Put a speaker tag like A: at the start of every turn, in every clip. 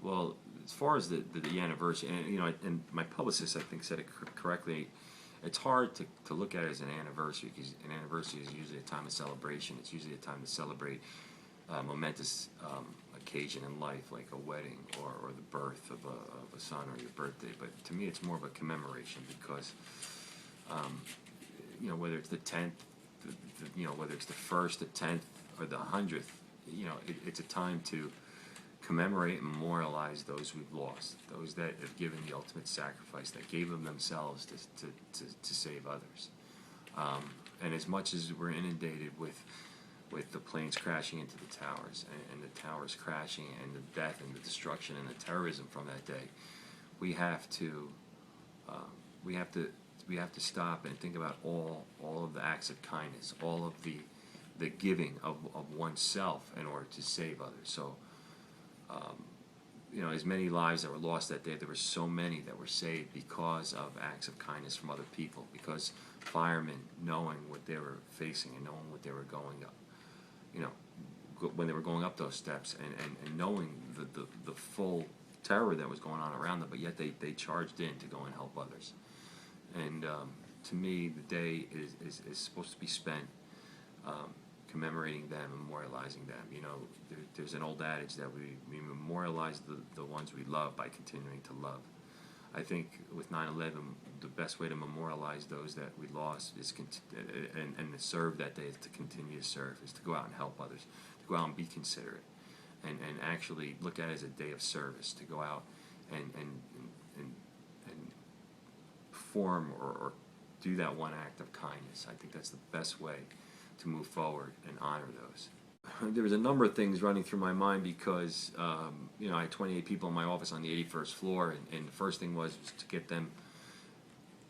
A: Well, as far as the anniversary, and and my publicist, I think, said it correctly. It's hard to look at it as an anniversary, because an anniversary is usually a time of celebration. It's usually a time to celebrate a momentous occasion in life, like a wedding or the birth of a son, or your birthday. But to me, it's more of a commemoration, because um, whether it's the 10th, whether it's the first, the 10th, or the 100th, it's a time to commemorate and memorialize those we've lost, those that have given the ultimate sacrifice, that gave them themselves to save others. And as much as we're inundated with the planes crashing into the towers, and the towers crashing, and the death and the destruction and the terrorism from that day, we have to we have to we have to stop and think about all of the acts of kindness, all of the giving of oneself in order to save others. So as many lives that were lost that day, there were so many that were saved because of acts of kindness from other people, because firemen, knowing what they were facing and knowing what they were going up, when they were going up those steps, and knowing the full terror that was going on around them, but yet they charged in to go and help others. And to me, the day is supposed to be spent commemorating them, memorializing them. There's an old adage that we memorialize the ones we love by continuing to love. I think with 9/11, the best way to memorialize those that we lost is and to serve that day, is to continue to serve, is to go out and help others, to go out and be considerate, and actually look at it as a day of service, to go out and perform or do that one act of kindness. I think that's the best way to move forward and honor those. There was a number of things running through my mind, because I had 28 people in my office on the 81st floor, and the first thing was to get them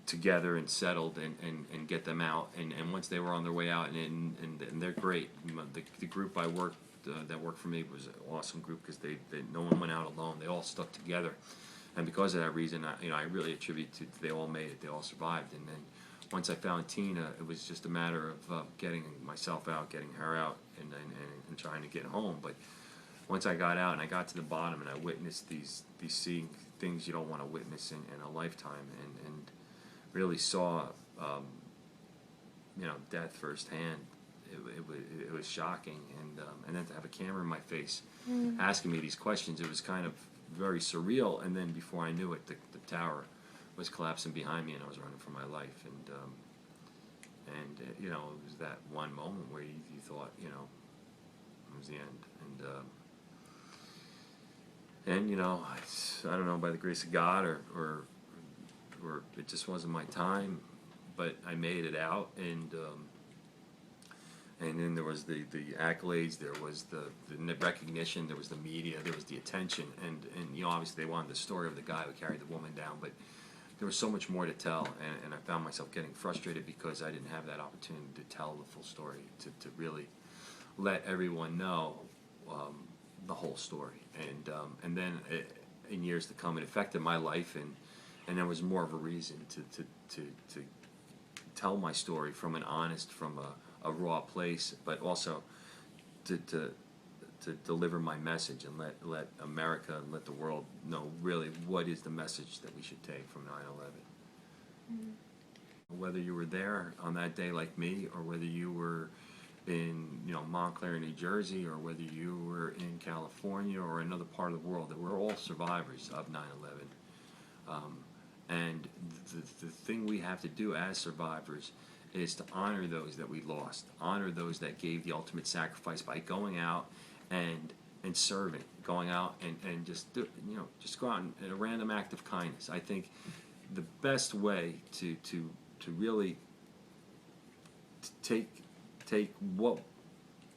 A: together and settled, and get them out. And once they were on their way out, and they're great. The group I worked that worked for me was an awesome group, because no one went out alone. They all stuck together, and because of that reason, I really attribute to they all made it. They all survived. And then once I found Tina, it was just a matter of getting myself out, getting her out, and trying to get home. But once I got out and I got to the bottom, and I witnessed these seeing things you don't want to witness in a lifetime, and really saw death firsthand, it was shocking. And then to have a camera in my face asking me these questions, it was kind of very surreal. And then before I knew it, the tower was collapsing behind me, and I was running for my life. And it was that one moment where you thought, it was the end. And I don't know, by the grace of God, or it just wasn't my time, but I made it out. And then there was the accolades, there was the recognition, there was the media, there was the attention, and obviously they wanted the story of the guy who carried the woman down, but there was so much more to tell, and I found myself getting frustrated because I didn't have that opportunity to tell the full story, to really let everyone know the whole story. And then in years to come, it affected my life, and there was more of a reason to tell my story from an honest, from a raw place, but also to deliver my message, and let America and let the world know really what is the message that we should take from 9/11. Mm-hmm. Whether you were there on that day like me, or whether you were in Montclair, New Jersey, or whether you were in California or another part of the world, that we're all survivors of 9/11. And the thing we have to do as survivors is to honor those that we lost, honor those that gave the ultimate sacrifice by going out and serving, going out and just go out in a random act of kindness. I think the best way to really take what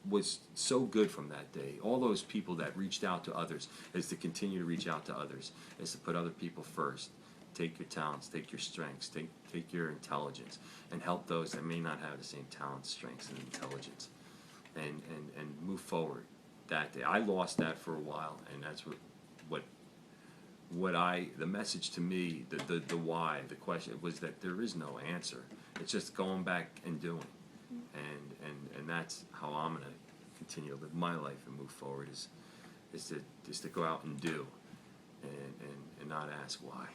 A: was so good from that day, all those people that reached out to others, is to continue to reach out to others, is to put other people first. Take your talents, take your strengths, take your intelligence, and help those that may not have the same talents, strengths, and intelligence, and move forward. That day, I lost that for a while, and that's the message to me, the why, the question was that there is no answer. It's just going back and doing, and that's how I'm gonna continue to live my life and move forward. Is to go out and do. and not ask why.